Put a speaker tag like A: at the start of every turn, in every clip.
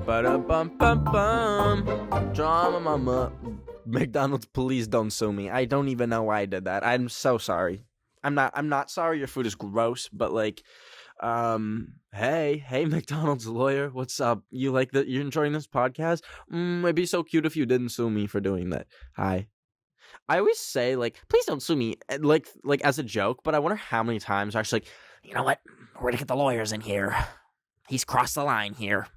A: Ba-da-bum-bum-bum. Drama mama. McDonald's, please don't sue me. I don't even know why I did that. I'm so sorry. I'm not sorry your food is gross, but like, hey, McDonald's lawyer, what's up? You're enjoying this podcast? It'd be so cute if you didn't sue me for doing that. Hi. I always say, like, please don't sue me, like as a joke, but I wonder how many times I'm actually like, you know what? We're gonna get the lawyers in here. He's crossed the line here.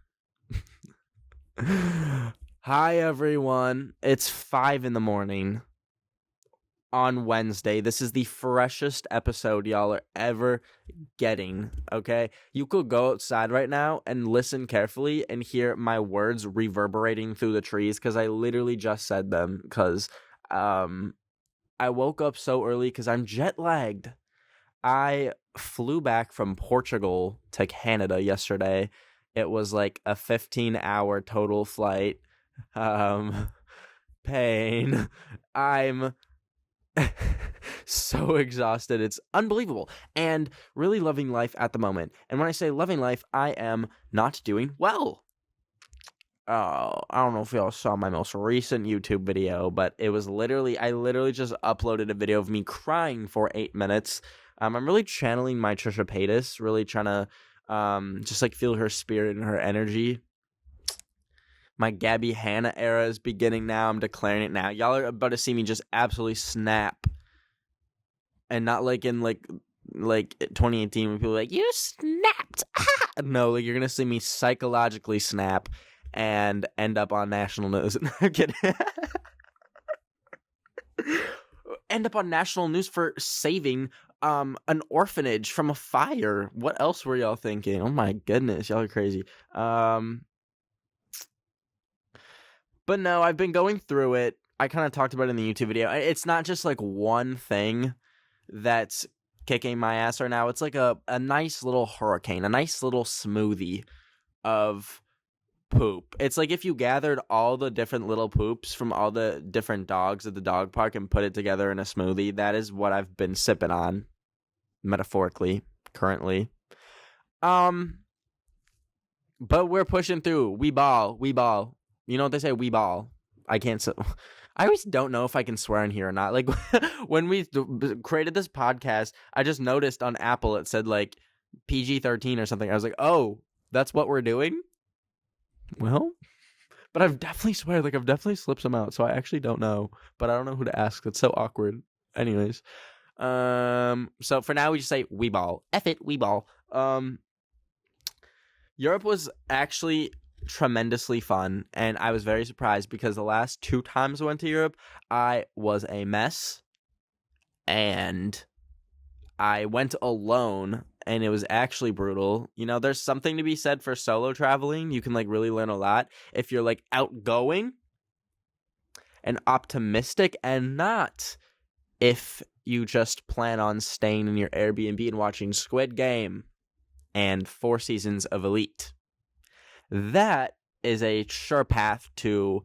A: Hi, everyone. It's 5 a.m. on Wednesday. This is the freshest episode y'all are ever getting, okay? You could go outside right now and listen carefully and hear my words reverberating through the trees because I literally just said them because I woke up so early because I'm jet lagged. I flew back from Portugal to Canada yesterday. It was like a 15-hour total flight. Pain. I'm so exhausted. It's unbelievable. And really loving life at the moment. And when I say loving life, I am not doing well. I don't know if y'all saw my most recent YouTube video, but it was I literally just uploaded a video of me crying for 8 minutes. I'm really channeling my Trisha Paytas, really trying to just like feel her spirit and her energy. My Gabby Hanna era is beginning now. I'm declaring it now. Y'all are about to see me just absolutely snap. And not like in like 2018 when people are like, you snapped. No, like you're going to see me psychologically snap and end up on national news. I'm kidding. End up on national news for saving an orphanage from a fire. What else were y'all thinking? Oh my goodness, y'all are crazy. But no, I've been going through it. I kind of talked about it in the YouTube video. It's not just like one thing that's kicking my ass right now. It's like a nice little hurricane, a nice little smoothie of poop. It's like if you gathered all the different little poops from all the different dogs at the dog park and put it together in a smoothie. That is what I've been sipping on, metaphorically, currently. But we're pushing through. We ball. You know what they say? We ball. I always don't know if I can swear in here or not. Like, when we created this podcast, I just noticed on Apple it said, like, PG-13 or something. I was like, oh, that's what we're doing? Well, but I've definitely slipped some out, so I actually don't know. But I don't know who to ask. It's so awkward. Anyways. So for now, we just say, we ball. F it, we ball. Europe was actually tremendously fun, and I was very surprised because the last 2 times I went to Europe, I was a mess, and I went alone, and it was actually brutal. You know, there's something to be said for solo traveling. You can, like, really learn a lot if you're, like, outgoing and optimistic, and not if you just plan on staying in your Airbnb and watching Squid Game and 4 seasons of Elite. That is a sure path to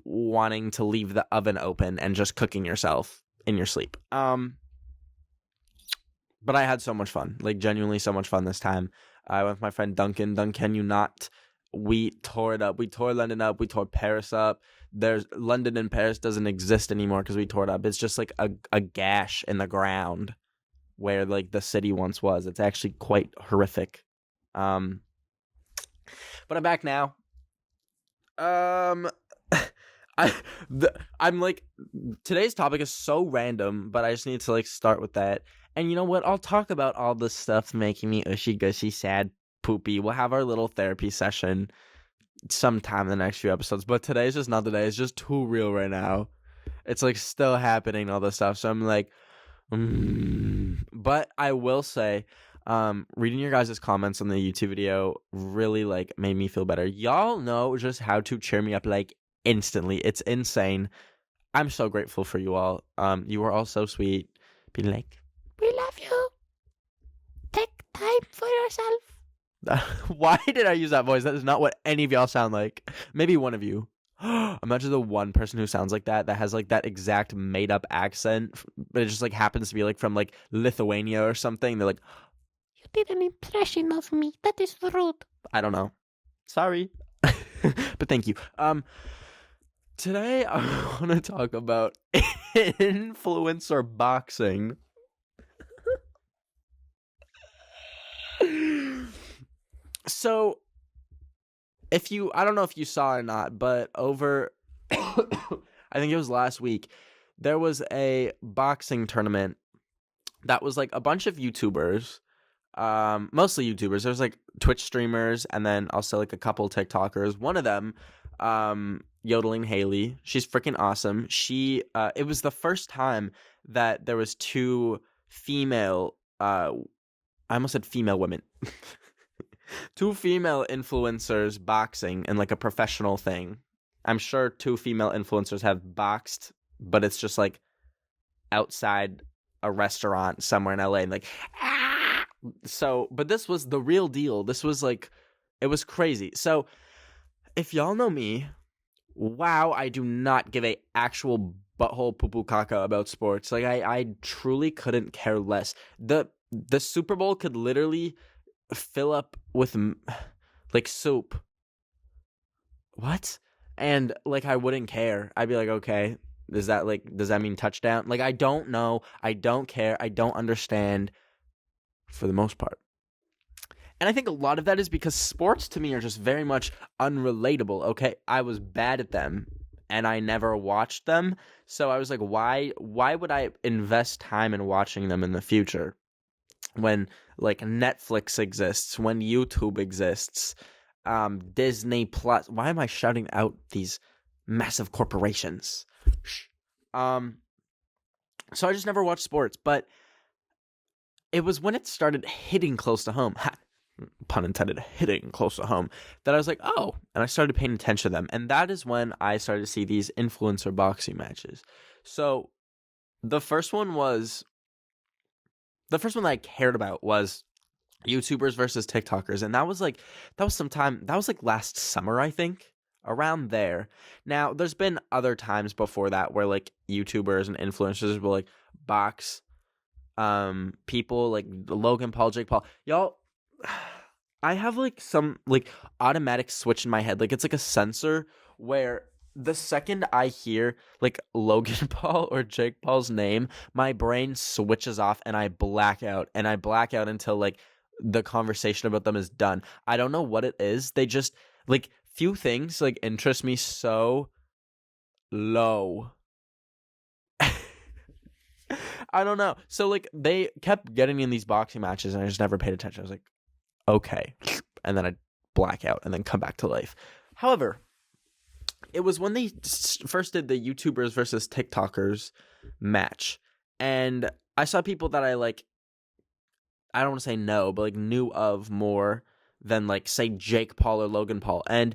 A: wanting to leave the oven open and just cooking yourself in your sleep. But I had so much fun, like genuinely so much fun this time. I went with my friend Duncan. Can you not? We tore it up. We tore London up. We tore Paris up. There's London and Paris doesn't exist anymore because we tore it up. It's just like a gash in the ground where like the city once was. It's actually quite horrific. But I'm back now. I'm like, today's topic is so random, but I just need to like start with that. And you know what? I'll talk about all this stuff making me ushy gushy, sad, poopy. We'll have our little therapy session sometime in the next few episodes. But today's just not the day. It's just too real right now. It's like still happening, all this stuff. So I'm like, But I will say, reading your guys' comments on the YouTube video really like made me feel better. Y'all know just how to cheer me up like instantly. It's insane. I'm so grateful for you all. You were all so sweet. Being like, we love you. Take time for yourself. Why did I use that voice? That is not what any of y'all sound like. Maybe one of you. Imagine the one person who sounds like that has like that exact made up accent, but it just like happens to be like from like Lithuania or something. They're like, "You did an impression of me. That is rude." I don't know. Sorry. But thank you. Today I want to talk about influencer boxing. So, I don't know if you saw or not, but over, I think it was last week, there was a boxing tournament that was like a bunch of YouTubers, mostly YouTubers. There's like Twitch streamers and then also like a couple TikTokers. One of them, Yodeling Haley, she's freaking awesome. It was the first time that there was two female, I almost said female women. Two female influencers boxing in like a professional thing. I'm sure two female influencers have boxed, but it's just like outside a restaurant somewhere in LA and like, ah! So, but this was the real deal. This was like, it was crazy. So if y'all know me, wow, I do not give a actual butthole poo-poo caca about sports. Like I truly couldn't care less. The Super Bowl could literally fill up with like soup. What? And like I wouldn't care. I'd be like, okay, does that mean touchdown? Like I don't know. I don't care. I don't understand for the most part. And I think a lot of that is because sports to me are just very much unrelatable. Okay, I was bad at them and I never watched them. So I was like, why would I invest time in watching them in the future when like Netflix exists, when YouTube exists, Disney Plus? Why am I shouting out these massive corporations? So I just never watched sports, but it was when it started hitting close to home, pun intended, hitting close to home, that I was like, oh, and I started paying attention to them. And that is when I started to see these influencer boxing matches. So the first one that I cared about was YouTubers versus TikTokers. And that was like last summer, I think, around there. Now, there's been other times before that where like YouTubers and influencers will like box people like Logan Paul, Jake Paul. Y'all, I have like some like automatic switch in my head. Like it's like a sensor where the second I hear like Logan Paul or Jake Paul's name, my brain switches off and I black out. And I black out until like the conversation about them is done. I don't know what it is. They just like few things like interest me so low. I don't know. So like they kept getting in these boxing matches and I just never paid attention. I was like, okay. And then I'd black out and then come back to life. However, it was when they first did the YouTubers versus TikTokers match. And I saw people that I like, I don't want to say no, but like knew of more than like say Jake Paul or Logan Paul. And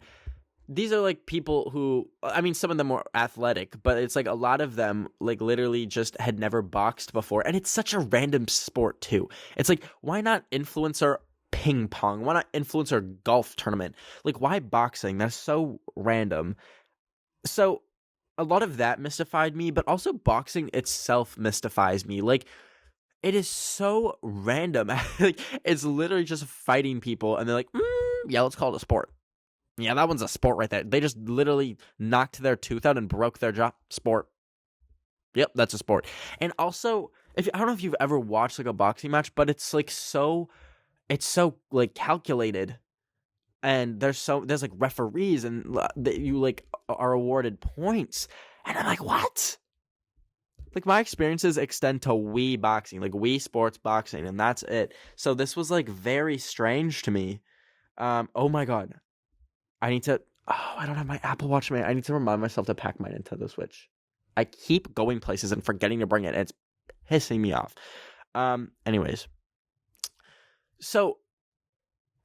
A: these are like people who, I mean, some of them were athletic, but it's like a lot of them like literally just had never boxed before. And it's such a random sport too. It's like, why not influencer ping pong? Why not influencer golf tournament? Like, why boxing? That's so random. So a lot of that mystified me, but also boxing itself mystifies me. Like, it is so random. Like, it's literally just fighting people, and they're like, yeah, let's call it a sport. Yeah, that one's a sport right there. They just literally knocked their tooth out and broke their jaw. Sport. Yep, that's a sport. And also, I don't know if you've ever watched like a boxing match, but it's like it's so like calculated. And there's like referees and you like are awarded points. And I'm like, what? Like my experiences extend to Wii boxing, like Wii Sports boxing, and that's it. So this was like very strange to me. Oh my God. I don't have my Apple Watch, man. I need to remind myself to pack my Nintendo Switch. I keep going places and forgetting to bring it. And it's pissing me off. Anyways. So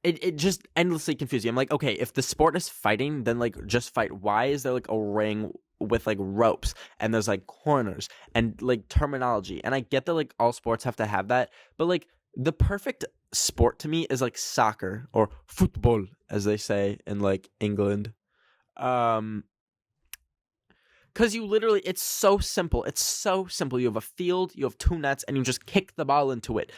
A: it just endlessly confusing. I'm like, okay, if the sport is fighting, then like just fight. Why is there like a ring with like ropes and there's like corners and like terminology? And I get that like all sports have to have that, but like the perfect sport to me is like soccer or football, as they say in like England. Because you literally, it's so simple. It's so simple. You have a field, you have 2 nets, and you just kick the ball into it.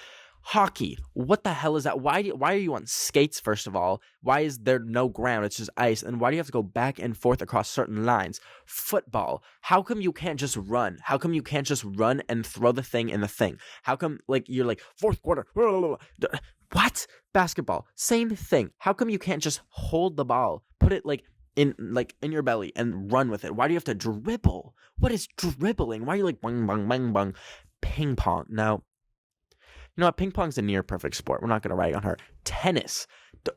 A: Hockey, what the hell is that? Why are you on skates, first of all? Why is there no ground? It's just ice. And why do you have to go back and forth across certain lines? Football, how come you can't just run? How come you can't just run and throw the thing in the thing? How come, like, you're like, fourth quarter, what? Basketball, same thing. How come you can't just hold the ball, put it, in your belly and run with it? Why do you have to dribble? What is dribbling? Why are you like, bang, bang, bang, bang? Ping pong. Now, you know what? Ping pong's a near perfect sport. We're not going to rag on her. Tennis.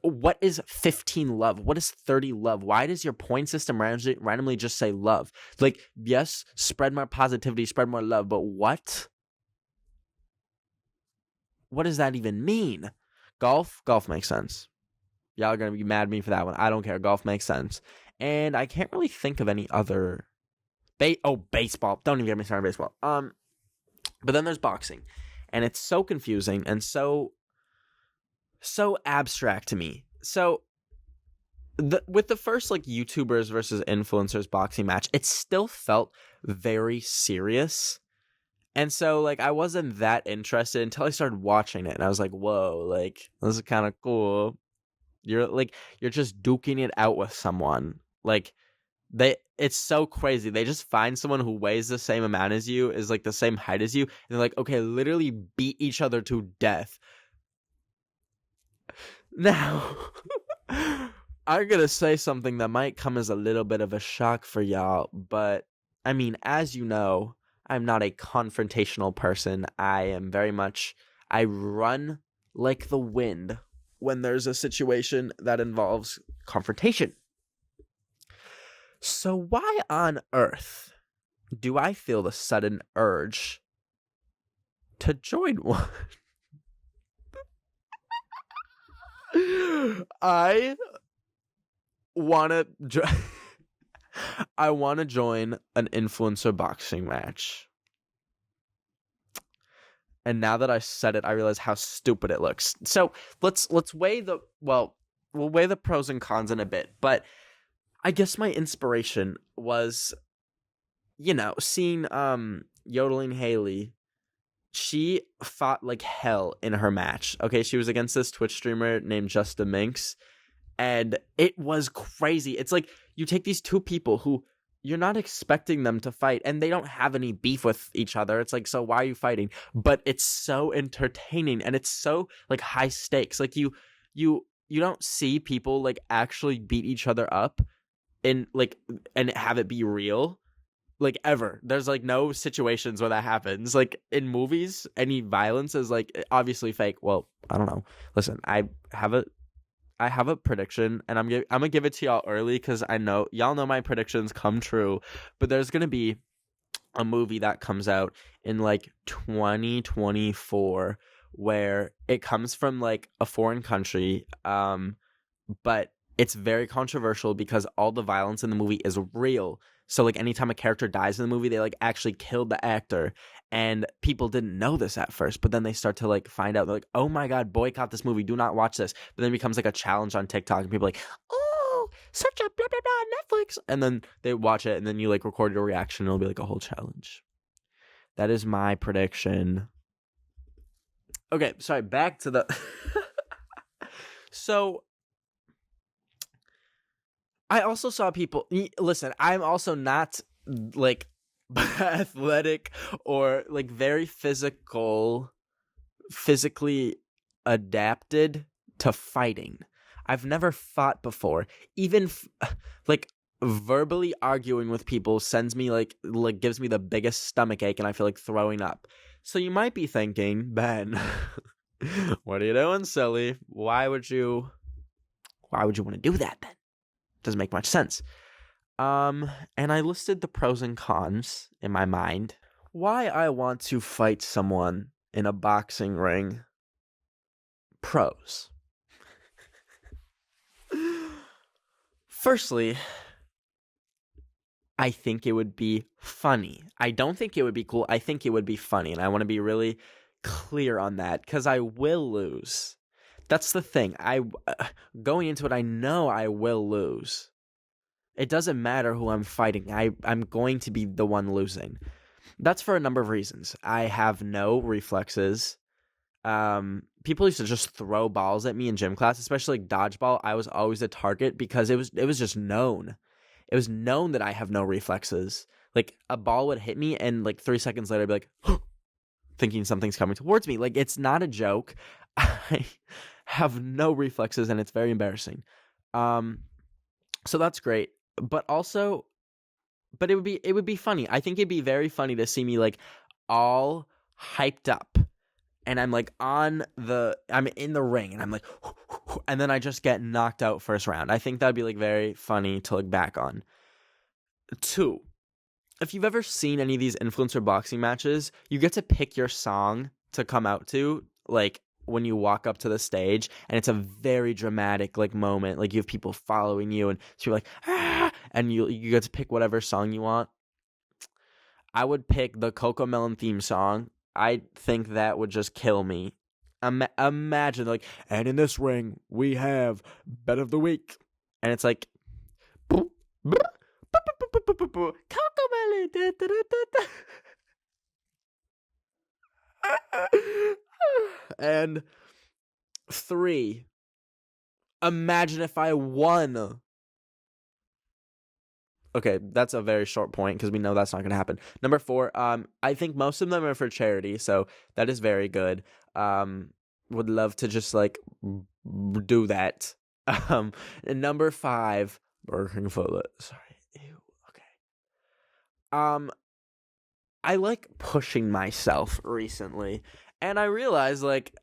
A: What is 15 love? What is 30 love? Why does your point system randomly just say love? Like, yes, spread more positivity, spread more love, but what? What does that even mean? Golf? Golf makes sense. Y'all are going to be mad at me for that one. I don't care. Golf makes sense. And I can't really think of any other... baseball. Don't even get me started on baseball. But then there's boxing. And it's so confusing and so abstract to me. So with the first YouTubers versus influencers boxing match, it still felt very serious. And so I wasn't that interested until I started watching it, and I was like, whoa, this is kind of cool. You're just duking it out with someone. It's so crazy. They just find someone who weighs the same amount as you, is the same height as you, and they're like, okay, literally beat each other to death. Now, I'm gonna say something that might come as a little bit of a shock for y'all, but I mean, as you know, I'm not a confrontational person. I run like the wind when there's a situation that involves confrontation. So why on earth do I feel the sudden urge to join one? I want to join an influencer boxing match. And now that I said it, I realize how stupid it looks. So let's weigh we'll weigh the pros and cons in a bit, but I guess my inspiration was, seeing Yodeling Haley. She fought like hell in her match. Okay, she was against this Twitch streamer named Justa Minx, and it was crazy. It's like you take these two people who you're not expecting them to fight, and they don't have any beef with each other. It's like, so why are you fighting? But it's so entertaining, and it's so high stakes. You don't see people actually beat each other up and have it be real. Ever. There's no situations where that happens. In movies, any violence is obviously fake. Well, I don't know. Listen, I have a prediction, and I'm gonna give it to y'all early because I know y'all know my predictions come true. But there's gonna be a movie that comes out in 2024 where it comes from a foreign country, but it's very controversial because all the violence in the movie is real. So anytime a character dies in the movie, they actually killed the actor, and people didn't know this at first, but then they start to find out. They're oh my god, boycott this movie, do not watch this. But then it becomes a challenge on TikTok, and people oh, search up blah blah blah Netflix, and then they watch it, and then you record your reaction, and it'll be a whole challenge. That is my prediction. Okay, sorry, back to the so I also saw people... Listen, I'm also not, athletic or, very physically adapted to fighting. I've never fought before. Even, verbally arguing with people sends me, gives me the biggest stomach ache, and I feel like throwing up. So you might be thinking, Ben, what are you doing, silly? Why would you want to do that, then? Doesn't make much sense. And I listed the pros and cons in my mind. Why I want to fight someone in a boxing ring. Pros. Firstly, I think it would be funny. I don't think it would be cool. I think it would be funny, and I want to be really clear on that because I will lose. That's the thing. Going into it, I know I will lose. It doesn't matter who I'm fighting. I'm going to be the one losing. That's for a number of reasons. I have no reflexes. People used to just throw balls at me in gym class, especially like dodgeball. I was always a target because it was just known. It was known that I have no reflexes. Like a ball would hit me, and like 3 seconds later, I'd be like, thinking something's coming towards me. Like it's not a joke. I have no reflexes, and it's very embarrassing. So that's great, but it would be funny. I think it'd be very funny to see me like all hyped up, and I'm in the ring, and I'm like, and then I just get knocked out first round. I think that'd be like very funny to look back on. 2, if you've ever seen any of these influencer boxing matches, you get to pick your song to come out to, like when you walk up to the stage, and it's a very dramatic like moment. Like you have people following you, and so you're like, ah! And you get to pick whatever song you want. I would pick the Cocomelon theme song. I think that would just kill me. Imagine like, and in this ring we have Bet of the Week, and it's like, Cocomelon, and 3, imagine if I won. Okay, that's a very short point because we know that's not going to happen. Number 4, I think most of them are for charity, so that is very good. Would love to just like do that. And number 5, Burger King footlet. Sorry, ew. Okay. I like pushing myself recently, and I realize like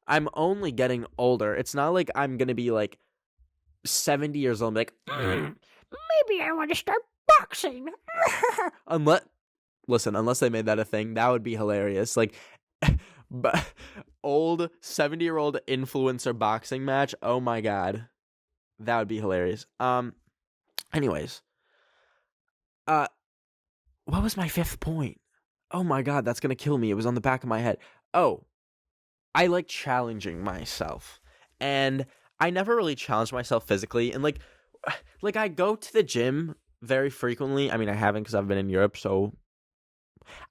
A: I'm only getting older. It's not like I'm gonna be like 70 years old and be like, maybe I want to start boxing. Unless they made that a thing, that would be hilarious. Like, but old 70-year-old influencer boxing match. Oh my god, that would be hilarious. Anyways, what was my 5th point? Oh my god, that's gonna kill me. It was on the back of my head. Oh, I like challenging myself, and I never really challenged myself physically, and like I go to the gym very frequently. I mean, I haven't because I've been in Europe, so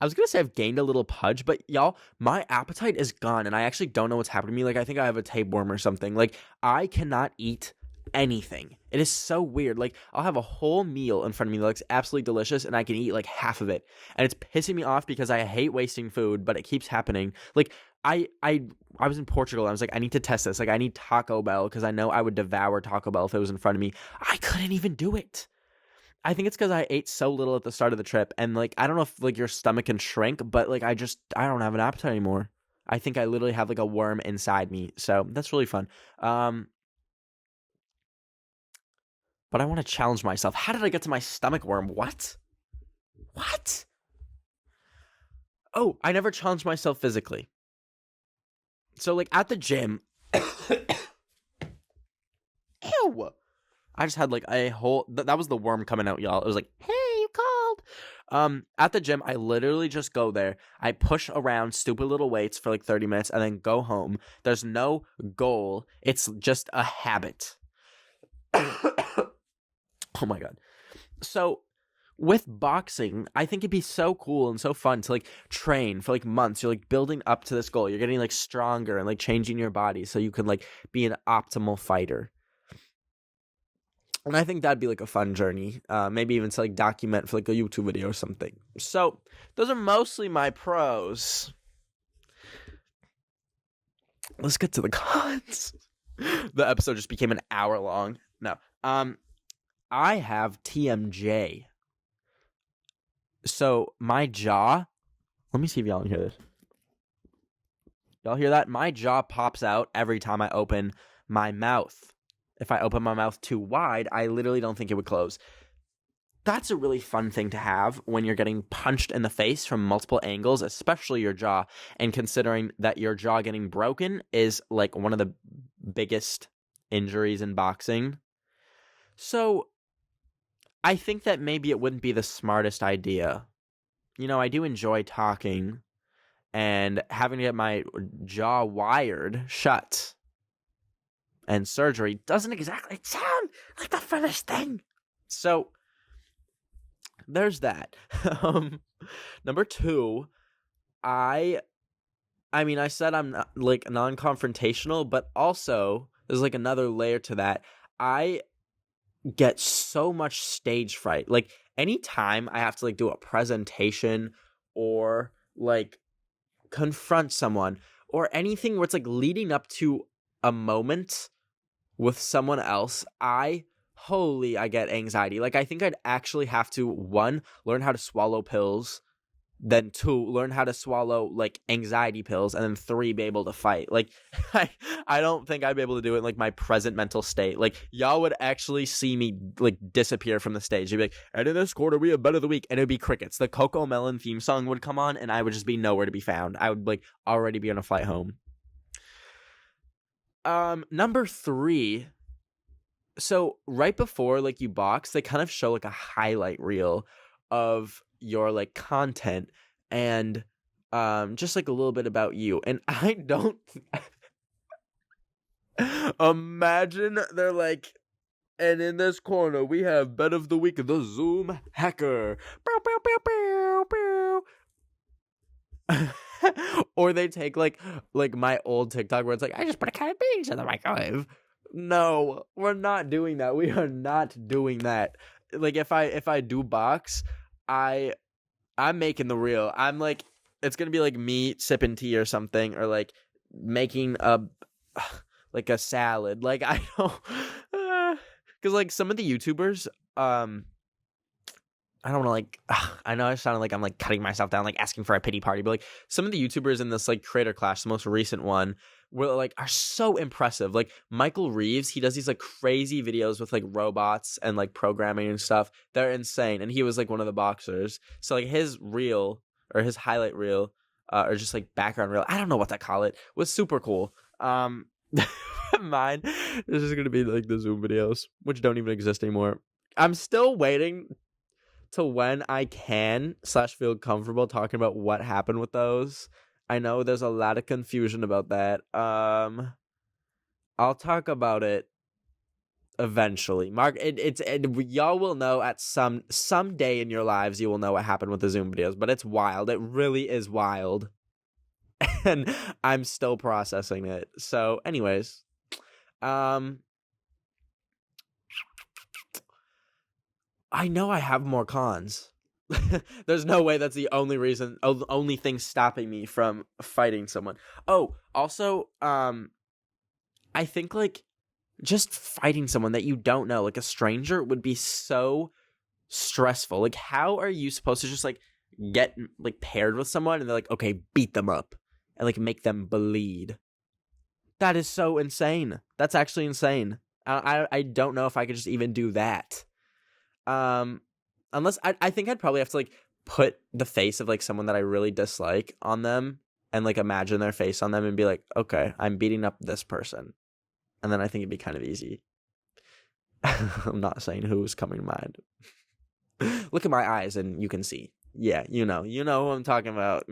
A: I was gonna say I've gained a little pudge, but y'all, my appetite is gone, and I actually don't know what's happened to me. Like, I think I have a tapeworm or something. Like, I cannot eat anything. It is so weird. Like, I'll have a whole meal in front of me that looks absolutely delicious, and I can eat like half of it, and it's pissing me off because I hate wasting food, but it keeps happening. Like, I was in Portugal. I was like, I need to test this. Like, I need Taco Bell because I know I would devour Taco Bell if it was in front of me. I couldn't even do it. I think it's because I ate so little at the start of the trip, and like I don't know if like your stomach can shrink, but like I don't have an appetite anymore. I think I literally have like a worm inside me, so that's really fun. But I want to challenge myself. How did I get to my stomach worm? What? Oh, I never challenged myself physically. So like at the gym, ew. I just had like a whole that was the worm coming out, y'all. It was like, hey, you called. At the gym, I literally just go there. I push around stupid little weights for like 30 minutes and then go home. There's no goal. It's just a habit. Oh my god. So with boxing, I think it'd be so cool and so fun to like train for like months. You're like building up to this goal. You're getting like stronger and like changing your body so you can like be an optimal fighter. And I think that'd be like a fun journey. Maybe even to like document for like a YouTube video or something. So those are mostly my pros. Let's get to the cons. The episode just became an hour long. No. I have TMJ. So my jaw, let me see if y'all can hear this. Y'all hear that? My jaw pops out every time I open my mouth. If I open my mouth too wide, I literally don't think it would close. That's a really fun thing to have when you're getting punched in the face from multiple angles, especially your jaw. And considering that your jaw getting broken is like one of the biggest injuries in boxing. So I think that maybe it wouldn't be the smartest idea. You know, I do enjoy talking, and having to get my jaw wired shut and surgery doesn't exactly sound like the funnest thing. So there's that. um, Number two, I mean, I said I'm not, like, non-confrontational, but also there's like another layer to that. I get so much stage fright. Like, anytime I have to like do a presentation or like confront someone or anything where it's like leading up to a moment with someone else, I get anxiety. Like, I think I'd actually have to, one, learn how to swallow pills, then two, learn how to swallow like anxiety pills, and then three, be able to fight. Like, I don't think I'd be able to do it in like my present mental state. Like, y'all would actually see me like disappear from the stage. You'd be like, and in this quarter we have bet of the week, and it'd be crickets. The Coco Melon theme song would come on and I would just be nowhere to be found. I would like already be on a flight home. Number three, so right before like you box, they kind of show like a highlight reel of your like content and just like a little bit about you. And I don't imagine they're like, and in this corner we have bet of the week, the Zoom hacker. Bow, bow, bow, bow, bow. Or they take like my old TikTok where it's like, I just put a can of beans in the microwave. No, we're not doing that. We are not doing that. Like, if I do box, I'm making the reel. I'm like, it's gonna be like me sipping tea or something, or like making a like a salad. Like, I don't, because like some of the YouTubers, I don't want to like, I know I sounded like I'm like cutting myself down, like asking for a pity party, but like some of the YouTubers in this like creator clash, the most recent one, were like, are so impressive. Like Michael Reeves, he does these like crazy videos with like robots and like programming and stuff. They're insane. And he was like one of the boxers. So like his reel or his highlight reel, or just like background reel, I don't know what to call it, was super cool. Mine is just gonna be like the Zoom videos, which don't even exist anymore. I'm still waiting to when I can / feel comfortable talking about what happened with those. I know there's a lot of confusion about that. I'll talk about it eventually. Mark, y'all will know at some day in your lives. You will know what happened with the Zoom videos, but it's wild. It really is wild, and I'm still processing it. So, anyways, I know I have more cons. There's no way that's the only thing stopping me from fighting someone. Oh, also, I think like just fighting someone that you don't know, like a stranger, would be so stressful. Like, how are you supposed to just like get like paired with someone and they're like, okay, beat them up and like make them bleed? That is so insane. That's actually insane. I don't know if I could just even do that. Unless I think I'd probably have to like put the face of like someone that I really dislike on them and like imagine their face on them and be like, okay, I'm beating up this person. And then I think it'd be kind of easy. I'm not saying who's coming to mind. Look at my eyes and you can see. Yeah, you know who I'm talking about.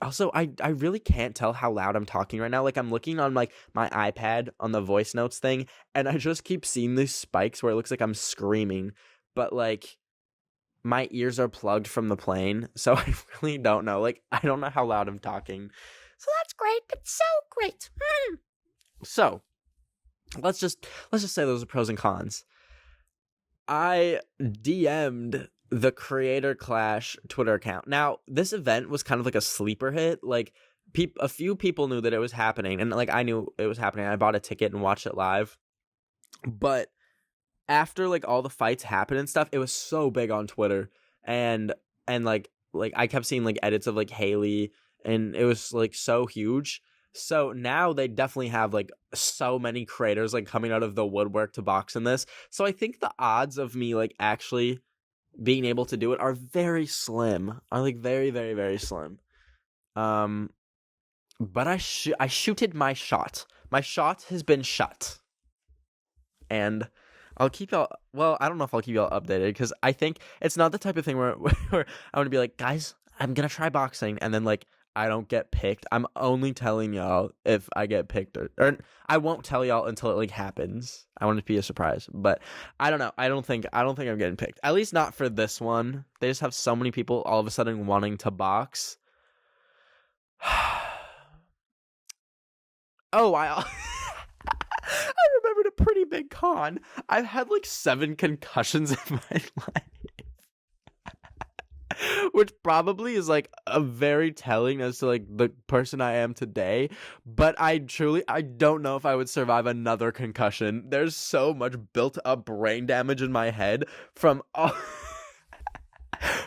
A: Also, I really can't tell how loud I'm talking right now. Like, I'm looking on like my iPad on the voice notes thing, and I just keep seeing these spikes where it looks like I'm screaming, but like my ears are plugged from the plane, so I really don't know. Like, I don't know how loud I'm talking. So that's great. It's so great. So let's just say those are pros and cons. I DM'd the Creator Clash Twitter account. Now, this event was kind of like a sleeper hit. Like, a few people knew that it was happening, and like I knew it was happening. I bought a ticket and watched it live. But after like all the fights happened and stuff, it was so big on Twitter, and like I kept seeing like edits of like Haley, and it was like so huge. So now they definitely have like so many creators like coming out of the woodwork to box in this. So I think the odds of me like actually being able to do it are very slim. Are like very, very, very slim. But I shooted my shot. My shot has been shot. And I'll keep y'all, well, I don't know if I'll keep y'all updated, because I think it's not the type of thing where I'm going to be like, guys, I'm going to try boxing, and then like I don't get picked. I'm only telling y'all if I get picked, or I won't tell y'all until it like happens. I want it to be a surprise, but I don't know. I don't think I'm getting picked. At least not for this one. They just have so many people all of a sudden wanting to box. Oh, I remembered a pretty big con. I've had like 7 concussions in my life. Which probably is like a very telling as to like the person I am today, but I don't know if I would survive another concussion. There's so much built up brain damage in my head from all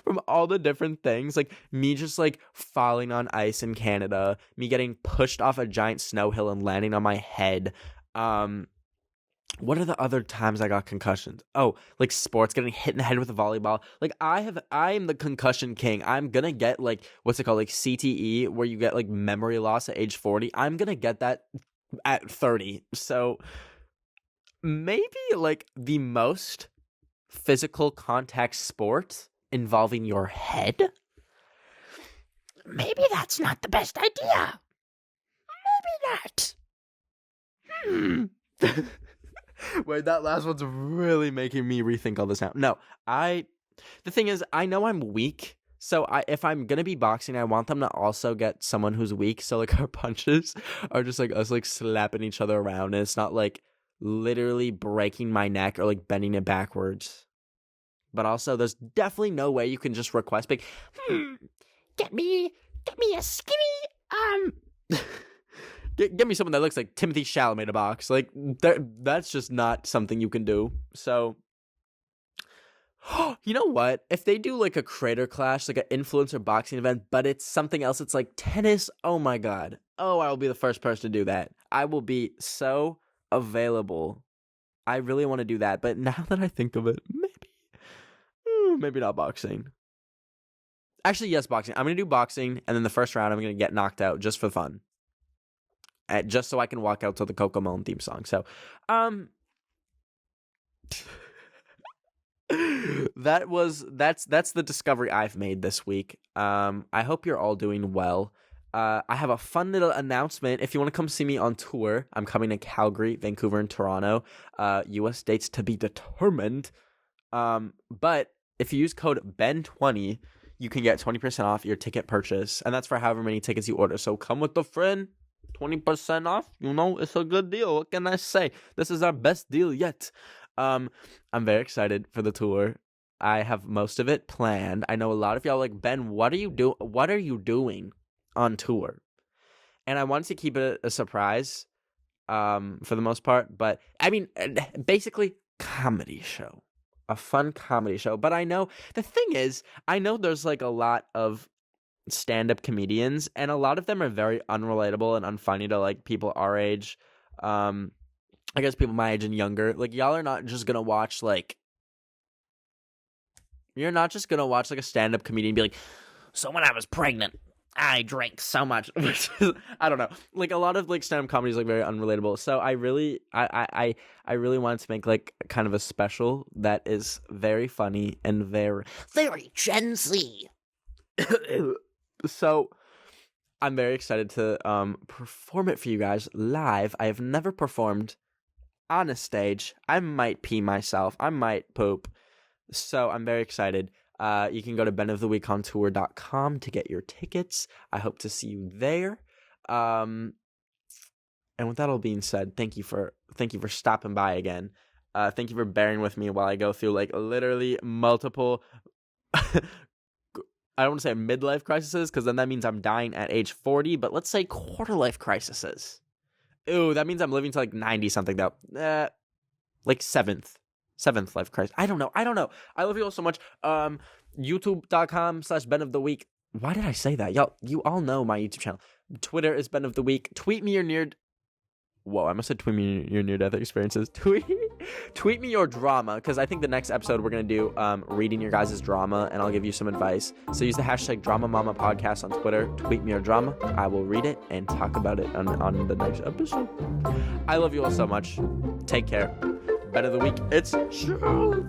A: from all the different things, like me just like falling on ice in Canada, me getting pushed off a giant snow hill and landing on my head. What are the other times I got concussions? Oh, like sports, getting hit in the head with a volleyball. Like I am the concussion king. I'm gonna get like, what's it called? Like CTE, where you get like memory loss at age 40. I'm gonna get that at 30. So maybe like the most physical contact sport involving your head. Maybe that's not the best idea. Maybe not. Wait, that last one's really making me rethink all this now. No, the thing is, I know I'm weak, so if I'm gonna be boxing, I want them to also get someone who's weak, so like our punches are just like us like slapping each other around, and it's not like literally breaking my neck or like bending it backwards. But also, there's definitely no way you can just request like, get me a skinny, Give me someone that looks like Timothy Chalamet to box. Like, that's just not something you can do. So, you know what? If they do, like, a creator clash, like an influencer boxing event, but it's something else, it's like tennis, oh my god. Oh, I will be the first person to do that. I will be so available. I really want to do that. But now that I think of it, maybe not boxing. Actually, yes, boxing. I'm going to do boxing, and then the first round, I'm going to get knocked out just for fun. Just so I can walk out to the Coco Melon theme song. So, that's the discovery I've made this week. I hope you're all doing well. I have a fun little announcement. If you want to come see me on tour, I'm coming to Calgary, Vancouver, and Toronto. US dates to be determined. But if you use code BEN20, you can get 20% off your ticket purchase, and that's for however many tickets you order. So come with a friend. 20% off, it's a good deal. What can I say? This is our best deal yet. I'm very excited for the tour. I have most of it planned. I know a lot of y'all like, Ben, what are you doing on tour? And I wanted to keep it a surprise, for the most part. But I mean, basically, comedy show, a fun comedy show. But I know the thing is, there's like a lot of stand-up comedians, and a lot of them are very unrelatable and unfunny to like people our age. I guess people my age and younger. Like, y'all are not just gonna watch like a stand-up comedian and be like, so when I was pregnant, I drank so much. I don't know. Like, a lot of like stand-up comedy is like very unrelatable. So I really wanted to make like kind of a special that is very funny and very Gen Z. So I'm very excited to perform it for you guys live. I have never performed on a stage. I might pee myself. I might poop. So I'm very excited. You can go to benoftheweekontour.com to get your tickets. I hope to see you there. And with that all being said, thank you for stopping by again. Thank you for bearing with me while I go through like literally multiple I don't want to say midlife crises, because then that means I'm dying at age 40, but let's say quarter life crises. Ooh, that means I'm living to like 90 something though. Like seventh life crisis. I don't know. I love you all so much. YouTube.com/benoftheweek. Why did I say that? Y'all, you all know my YouTube channel. Twitter is Ben of the Week. Tweet me your near. Whoa, I must have tweet me your near-death experiences. Tweet me your drama, because I think the next episode we're going to do reading your guys' drama, and I'll give you some advice. So use the hashtag DramaMamaPodcast on Twitter. Tweet me your drama. I will read it and talk about it on the next episode. I love you all so much. Take care. Ben of the Week. It's true.